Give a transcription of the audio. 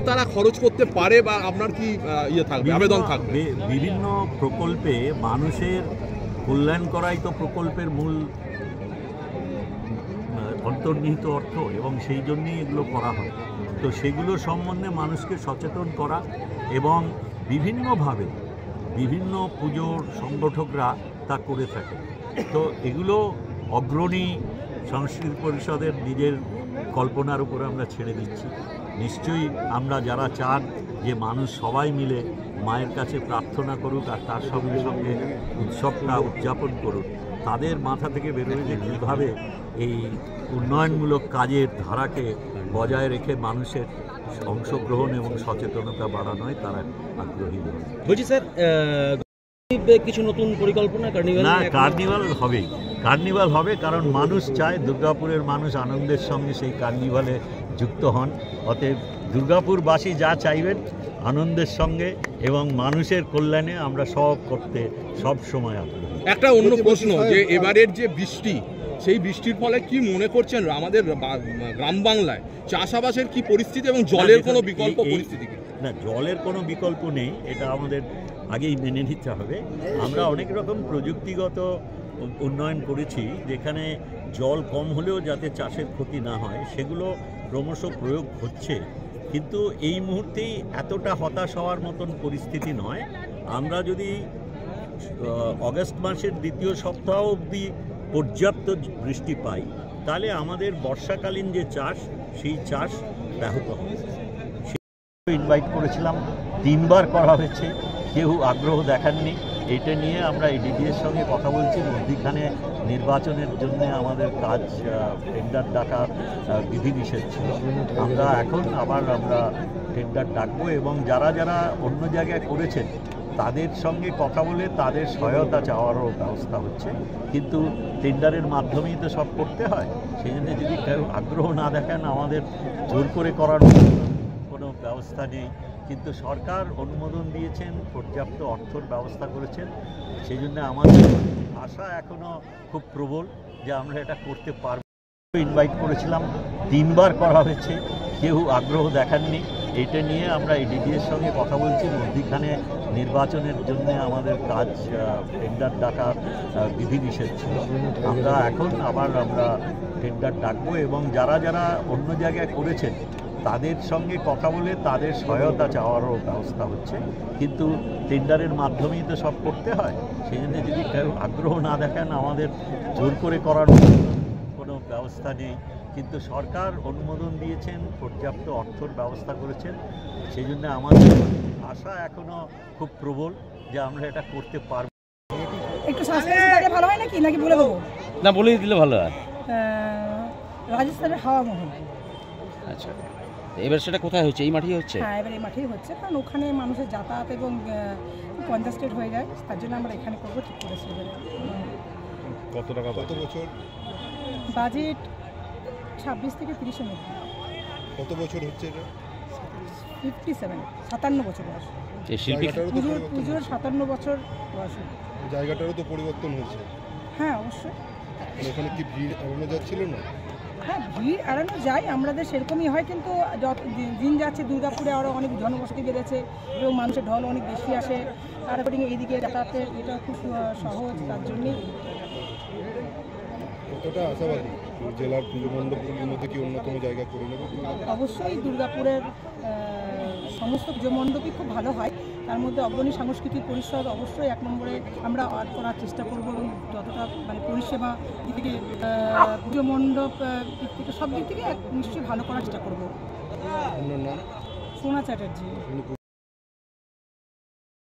তারা খরচ করতে পারে বা আপনার কি ইয়ে থাকবে, আবেদন থাকবে? বিভিন্ন প্রকল্পে মানুষের কল্যাণ করাই তো প্রকল্পের মূল অন্তর্নিহিত অর্থ, এবং সেই জন্যই এগুলো করা হয়। তো সেগুলো সম্বন্ধে মানুষকে সচেতন করা, এবং বিভিন্নভাবে বিভিন্ন পুজোর সংগঠকরা তা করে থাকে। তো এগুলো অগ্রণী সংস্কৃতি পরিষদের নিজের কল্পনার উপরে আমরা ছেড়ে দিচ্ছি। নিশ্চয়ই আমরা যারা চান যে মানুষ সবাই মিলে মায়ের কাছে প্রার্থনা করুক আর তার সঙ্গে সঙ্গে উৎসবটা উদযাপন করুক, তাদের মাথা থেকে বেরোবে যে কীভাবে এই উন্নয়নমূলক কাজের ধারাকে বজায় রেখে মানুষের অংশগ্রহণ এবং সচেতনতা বাড়ানোয় তারা আগ্রহী। বলছি স্যার, কিছু নতুন পরিকল্পনা? না, কার্নিভাল হবে, কারণ মানুষ চায়, দুর্গাপুরের মানুষ আনন্দের সঙ্গে সেই কার্নিভালে যুক্ত হন। অতএব দুর্গাপুরবাসী যা চাইবেন আনন্দের সঙ্গে এবং মানুষের কল্যাণে আমরা সব করতে সব সময় আগ্রহী। একটা অন্য প্রশ্ন, যে এবারের যে বৃষ্টি, সেই বৃষ্টির ফলে কি মনে করছেন আমাদের গ্রাম বাংলায় চাষাবাসের কি পরিস্থিতি এবং জলের কোনো বিকল্প পরিস্থিতি? না, জলের কোনো বিকল্প নেই, এটা আমাদের আগেই মেনে নিতে হবে। আমরা অনেক রকম প্রযুক্তিগত উন্নয়ন করেছি, যেখানে জল কম হলেও যাতে চাষের ক্ষতি না হয় সেগুলো ক্রমশ প্রয়োগ হচ্ছে। কিন্তু এই মুহূর্তেই এতটা হতাশ হওয়ার মতন পরিস্থিতি নয়। আমরা যদি অগস্ট মাসের দ্বিতীয় সপ্তাহ অবধি পর্যাপ্ত বৃষ্টি পাই, তাহলে আমাদের বর্ষাকালীন যে চাষ, সেই চাষ ব্যাহত হবে। ইনভাইট করেছিলাম, 3 বার করা হয়েছে, কেউ আগ্রহ দেখাননি। এটা নিয়ে আমরা এই ডিডিএর সঙ্গে কথা বলছি। মধ্যিখানে নির্বাচনের জন্য আমাদের কাজ, টেন্ডার ডাকার বিধিনিষেধ ছিল। আমরা এখন আবার টেন্ডার ডাকবো, এবং যারা যারা অন্য জায়গায় করেছেন তাদের সঙ্গে কথা বলে তাদের সহায়তা চাওয়ারও ব্যবস্থা হচ্ছে। কিন্তু টেন্ডারের মাধ্যমেই তো সব করতে হয়, সেই জন্য যদি কেউ আগ্রহ না দেখান আমাদের জোর করে করার কোনো ব্যবস্থা নেই। কিন্তু সরকার অনুমোদন দিয়েছেন, পর্যাপ্ত অর্থর ব্যবস্থা করেছেন, সেই জন্য আমাদের আশা এখনও খুব প্রবল যে আমরা এটা করতে পারব। ইনভাইট করেছিলাম, 3 বার করা হয়েছে, কেউ আগ্রহ দেখাননি। এটা নিয়ে আমরা এই ডিডিএর সঙ্গে কথা বলছি। মধ্যিখানে নির্বাচনের জন্য আমাদের কাজ, টেন্ডার ডাকার বিধিনিষেধ ছিল। আমরা এখন আবার টেন্ডার ডাকবো, এবং যারা যারা অন্য জায়গায় করেছেন তাদের সঙ্গে কথা বলে তাদের সহায়তা চাওয়ারও ব্যবস্থা হচ্ছে। কিন্তু টেন্ডারের মাধ্যমেই তো সব করতে হয়, সেই জন্য যদি কেউ আগ্রহ না দেখান আমাদের জোর করে করার কোনো ব্যবস্থা নেই। কিন্তু সরকার অনুমোদন দিয়েছেন, পর্যাপ্ত অর্থর ব্যবস্থা করেছেন, সেই জন্য আমাদের আশা এখনও খুব প্রবল যে আমরা এটা করতে পারব। একটু সাসপেন্স ভালো হয় নাকি বলে দেবো? না, বলে দিলে ভালো হয়। রাজস্থানের হাওয়া মহল। আচ্ছা, এবার সেটা কোথায় হচ্ছে? এই মাঠেই হচ্ছে? হ্যাঁ, এবার এই মাঠেই হচ্ছে, কারণ ওখানে মানুষের যাতায়াত এবং কনজাস্টেড হয়ে যায়, তার জন্য আমরা এখানে করবো ঠিক করেছি। কত টাকা, কত বছর বাজেট? 26 থেকে 30-এর মধ্যে। কত বছর হচ্ছে এটা? 57 বছর বয়স। পুজোর 57 বছর বয়স। জায়গাটারও তো পরিবর্তন হয়েছে। হ্যাঁ, অবশ্যই। ওখানে কি ভিড় এড়ানো যাচ্ছিল না? হ্যাঁ, ভিড় এড়ানো যায়, আমাদের সেরকমই হয়, কিন্তু যত দিন যাচ্ছে দুর্গাপুরে আরও অনেক জনবসতি বেড়েছে এবং মানুষের ঢল অনেক বেশি আসে। তারপরে এইদিকে যাতায়াতের এটা খুব সহজ, তার জন্যেই। কতটা আশাবাদী জেলার পুজো মণ্ডপগুলির মধ্যে কি অন্যতম জায়গা করে নেবে? অবশ্যই দুর্গাপুরের সমস্ত পুজো মণ্ডপই খুব ভালো হয়, তার মধ্যে অগ্রণী সাংস্কৃতিক পরিষদ অবশ্যই 1 নম্বরে আমরা অ্যাড করার চেষ্টা করব, এবং যতটা পরিষেবা দিক থেকে, পুজো মণ্ডপ দিক থেকে, সব দিক থেকে নিশ্চয়ই ভালো করার চেষ্টা করবো। আপনার নাম? সোনা চ্যাটার্জি।